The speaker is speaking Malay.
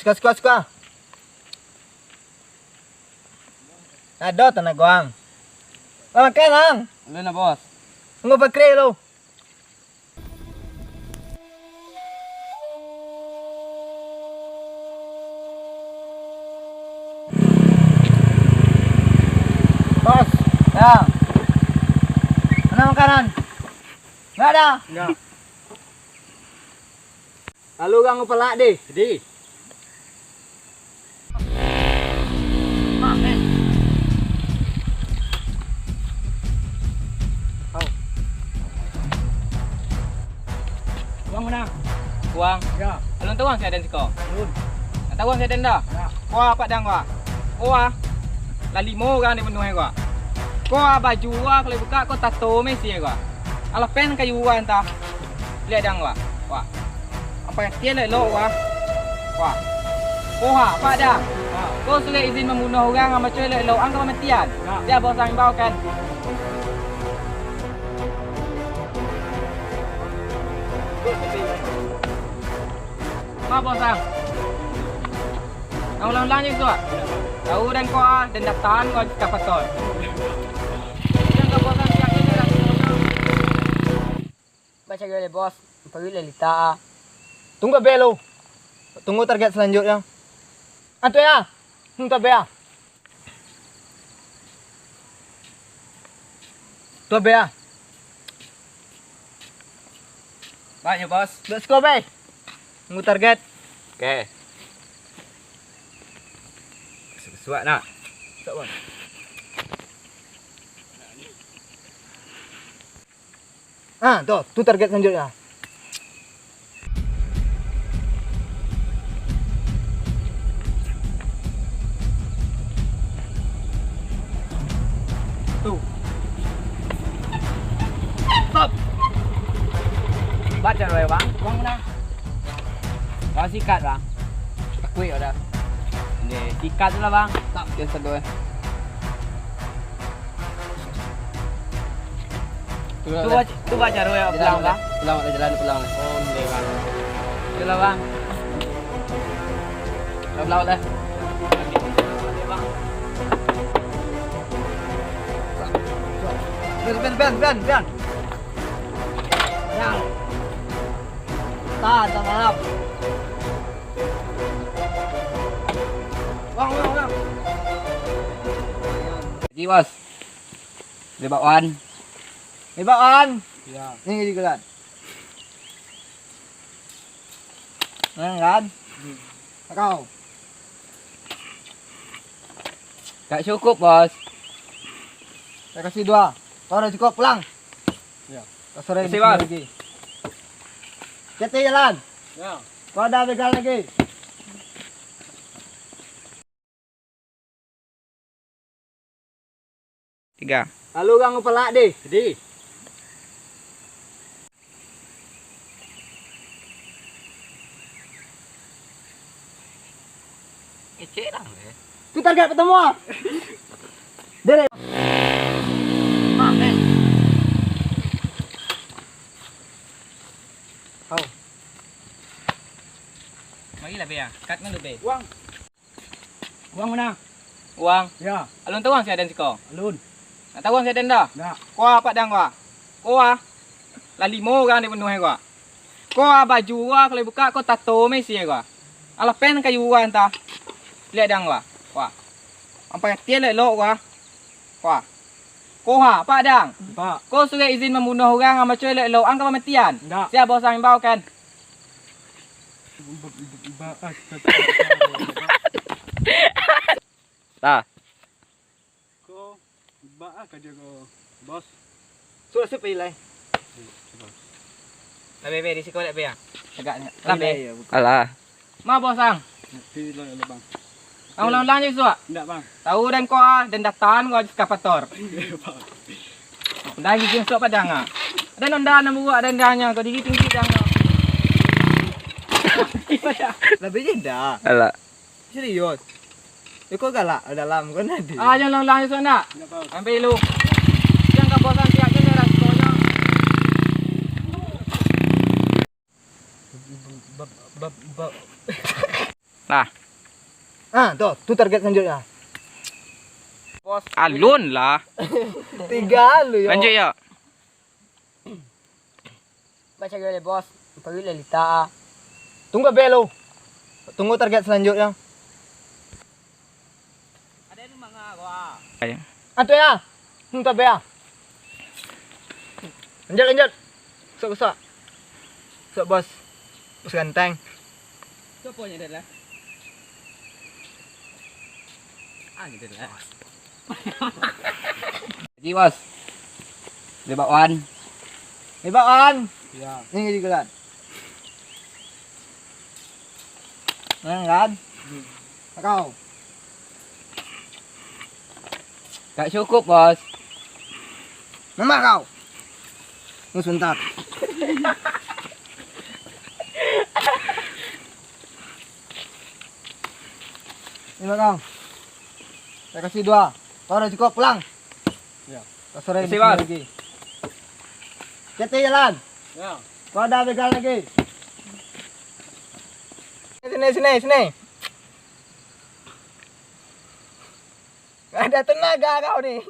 Suka. Ada tanah goang. Makan lang. Ano na, boss? Tunggu bakre lo. Bos, ya. Mana makanan? Nggak ada. Enggak. Lalu gang pelak deh. Jadi. Uang mana? Uang. Ya. Alun tawang saya dan siko. Alun. Tawang saya dan dah. Ya. Kuah pak dang kuah. Kuah. Lali mo kan di penuh kuah. Kuah baju kuah kalau buka kau tato mesti kuah. Alah pen kayu kuah entah. Lihat dang kuah. Kuah. Apa yang tiada lo kuah. Kuah. Kuah pak dang. Kau sudah izin membunuh orang sama cuy lo angka kematian. Dia bos angin bau kan. Ma bosang. Ang ulang je tu. Tahu dan kau dan datan kau kapaton. Yang kau bosang siap ni dah. Baca gue bos. Pergi Lelita. Tunggu belo. Tunggu target selanjutnya. Antu ya. Tunggu bea. Tuh bea. Banyak bos. Let's go be. Tunggu target. Okey. Suat nak. Suat bos. Tuh target selanjutnya. Tuh. Stop. Baca dulu bang. Bang mana? Bang sikat bang. Takui ada. Ini sikat dulu bang. Tak biasa dulu. Tu baca dulu ya pulang bang. Pulang ada jalan pulang. Oh ni bang. Itulah bang. Pulang dah. Ben. Yang. Tahan, maaf. Bang. Jadi bos. Dia bawaan. Ibaan. Ya. Ini juga kan. Kan? Kau. Tak cukup bos. Saya kasih 2. Kau udah cukup pulang. Ya. Kau sore Kasih, Bos. lagi. Kita jalan. Ya. Kau ada begal lagi. Tiga. Lalu gang pelak deh. Jadi. Cek lah. Itu target pertemuan. Dere. Kau. Marilah be ya. Kat mana be? Uang. Uang mana? Uang. Ya, Alun tawang saya dan siko. alun. Nak tawang saya dan dah. Dah. Kuah pak dang kuah. Kuah. Lali mo kan di penuh kuah. Kuah baju kuah kalau buka kau tato mesti kuah. Alah pen kayu kuah entah. Lihat dang kuah. Kuah. Apa yang tiada lo kuah. Kuah. Kuah pak dang. Pak. Kau sudah izin membunuh orang sama cuy lo angka kematian. Enggak. Siap bos angin bau kan. Dah. Kau bak ke dia kau. Bos. Sudah sepi lah. Lah be di siko dak be ya. Agaknya. Lah be. Alah. Ma bos ang. Pilih lah bang. Ang ulang je suak. Enggak bang. Tahu dan kau dan datan kau kapator. Dah gigi sok padang ah. Ada nonda nak buat dan danya kau gigi tinggi dang. Lebih je dah. Alah. Serius. Kau galak dalam kau nanti. Ah jangan ulang je suak nak. Ambil lu. Yang kau bosan siap je dah sekolah. Lah. Tuh target selanjutnya. Bos, alun lah. 3 lu ya. Lanjut ya. Baca gue bos. Panggil Lita. Tunggu belo. Tunggu target selanjutnya. Ada ni manga gua. Tuh ya. Tuh bea. Lanjut. Sok. Sok bos. Bos ganteng. Tu punya dah lah. Gitu lah. Jadi bos. Dia bakwan. Hebat. Ya. Ini juga kan. Kan? Kau. Tak cukup bos. Mama kau. Tunggu sebentar. Ini kau. Saya kasih 2. Kau udah cukup pulang. Ya. Kau sore Kasih, Bos. lagi. Kita jalan. Ya. Kau ada begal lagi. Sini. Gak ada tenaga kau nih.